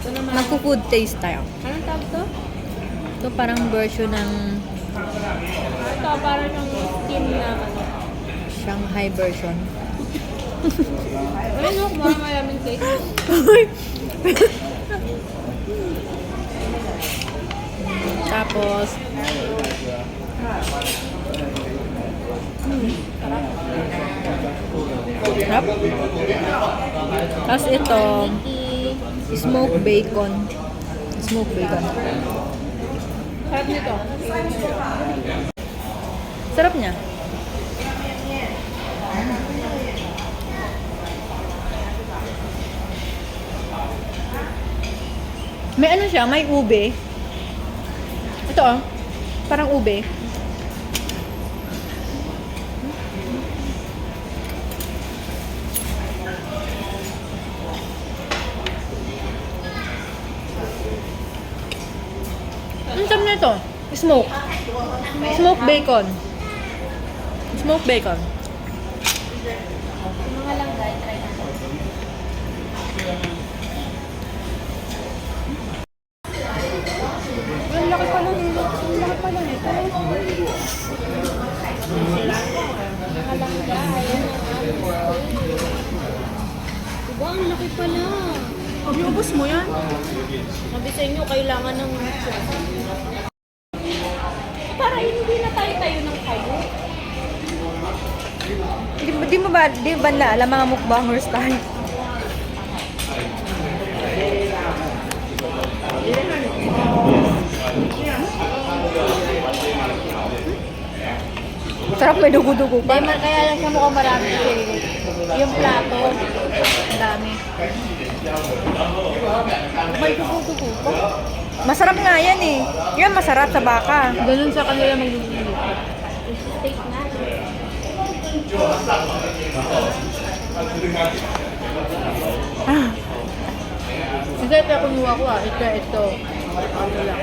Magpo-food taste tayo. Anong tawag to? Ito parang version ng Ito, parang yung skin na ano. Shanghai version. Ayun o, kumama malaming cake. Tapos, sarap. Tapos ito, smoked bacon. Smoked bacon. Sarap nito. Sarap niya. May ano siya, may ube. Ito oh, parang ube. Ang sarap na ito. Smoke. Smoked bacon. Smoked bacon. Yung mga lang guys, try natin. Ang laki pa lang nito. Ang laki pa lang ito. Nakalangga. Ayan ang diba, ang laki pa lang. Iubos mo yan. Sabi sa inyo, kailangan ng para hindi na tayo ng kayo. Di ba na alam mga mukbangers tayo? Sarap, may dugo-dugo pa. Kaya lang siya mukhang marami eh. Yung plato, ang dami. May dugo-dugo pa. Masarap nga yan eh. Yan masarap sa baka. Ganun sa kanila magluluto. Steak na. Ah, Kasi ito kumuha ko ah. Ito. Ano lang.